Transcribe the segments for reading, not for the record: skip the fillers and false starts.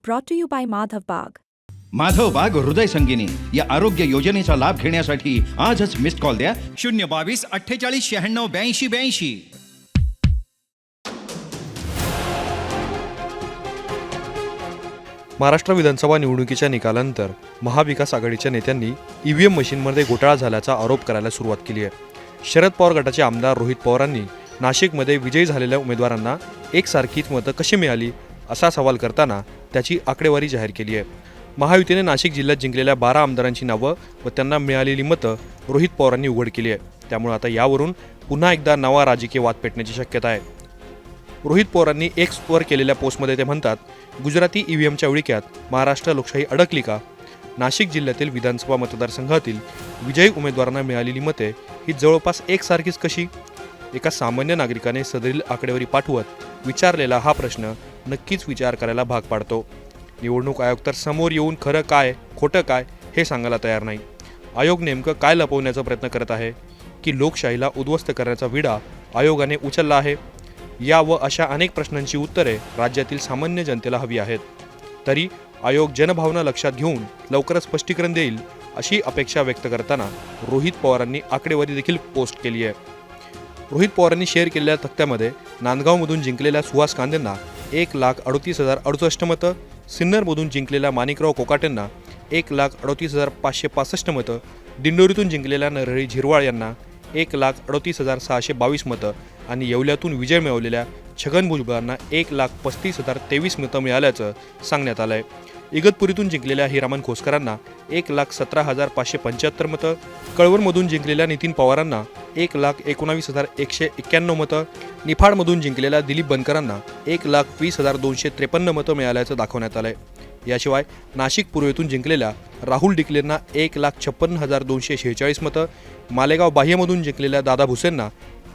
Brought to you by Madhav Bagh. Madhav बाग हृदय संगिनी या आरोग्य योजनेचा लाभ घेण्यासाठी आजच मिस्ड कॉल द्या 022 48 96 82 82. महाराष्ट्र विधानसभा निवडणुकीच्या निकालानंतर महाविकास आघाडीच्या नेत्यांनी ईव्हीएम मशीनमध्ये घोटाळा झाल्याचा आरोप करायला सुरुवात केली आहे. शरद पवार गटाचे आमदार रोहित पवारांनी नाशिकमध्ये विजयी झालेल्या उमेदवारांना एकसारखीच मतं कशी मिळाली असा सवाल करताना त्याची आकडेवारी जाहीर केली आहे. महायुतीने नाशिक जिल्ह्यात जिंकलेल्या 12 आमदारांची नावं व त्यांना मिळालेली मतं रोहित पवारांनी उघड केली आहे. त्यामुळे आता यावरून पुन्हा एकदा नवा राजकीय वाद पेटण्याची शक्यता आहे. रोहित पवारांनी एक्सवर केलेल्या पोस्टमध्ये ते म्हणतात, गुजराती ईव्हीएमच्या विळख्यात महाराष्ट्र लोकशाही अडकली का? नाशिक जिल्ह्यातील विधानसभा मतदारसंघातील विजयी उमेदवारांना मिळालेली मते ही जवळपास एकसारखीच कशी? एका सामान्य नागरिकाने सदरील आकडेवारी पाठवत विचारलेला हा प्रश्न नक्कीच विचार करायला भाग पाडतो. निवडणूक आयोग तर समोर येऊन खरं काय खोटं काय हे सांगायला तयार नाही. आयोग नेमकं काय लपवण्याचा प्रयत्न करत आहे की लोकशाहीला उद्ध्वस्त करण्याचा विडा आयोगाने उचलला आहे? या व अशा अनेक प्रश्नांची उत्तरे राज्यातील सामान्य जनतेला हवी आहेत. तरी आयोग जनभावना लक्षात घेऊन लवकरच स्पष्टीकरण देईल अशी अपेक्षा व्यक्त करताना रोहित पवारांनी आकडेवारी देखील पोस्ट केली आहे. रोहित पवारांनी शेअर केलेल्या तक्त्यामध्ये नांदगावमधून जिंकलेल्या सुहास कांदेंना 1,38,068 मतं, सिन्नरमधून जिंकलेल्या माणिकराव कोकाटेंना 1,38,565 मतं, दिंडोरीतून जिंकलेल्या नरहरी झिरवाळ यांना 1,38,622 मतं आणि येवल्यातून विजय मिळवलेल्या छगन भुजबळांना 1,35,023 मतं मिळाल्याचं सांगण्यात आलं आहे. इगतपुरीतून जिंकलेल्या हिरामन खोसकरांना 1,17,575 मतं, कळवणमधून जिंकलेल्या नितीन पवारांना 1,19,191 मतं, निफाडमधून जिंकलेल्या दिलीप बनकरांना 1,20,253 मतं मिळाल्याचं दाखवण्यात आलं आहे. याशिवाय नाशिक पूर्वेतून जिंकलेल्या राहुल डिकलेंना 1,56,246 मतं, मालेगाव बाह्यमधून जिंकलेल्या दादा भुसेंना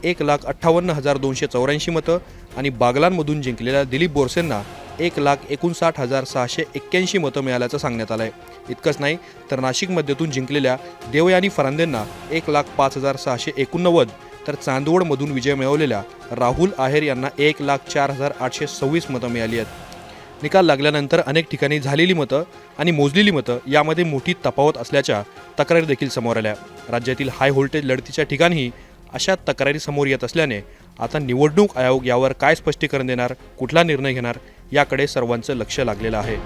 1,58,284 मतं आणि बागलांमधून जिंकलेल्या दिलीप बोरसेंना 1,59,681 मतं मिळाल्याचं सांगण्यात आलं आहे. इतकंच नाही तर नाशिक मध्येतून जिंकलेल्या देवयानी फरांदेंना 1,05,689 तर चांदवडमधून विजय मिळवलेल्या राहुल आहेर यांना 1,04,826 मतं मिळाली आहेत. निकाल लागल्यानंतर अनेक ठिकाणी झालेली मतं आणि मोजलेली मतं यामध्ये मोठी तफावत असल्याच्या तक्रारी देखील समोर आल्या. राज्यातील हाय व्होल्टेज लढतीच्या ठिकाणीही अशा तक्रारी समोर येत असल्याने आता निवडणूक आयोग यावर काय स्पष्टीकरण देणार, कुठला निर्णय घेणार याकडे सर्वांचं लक्ष लागलेलं आहे.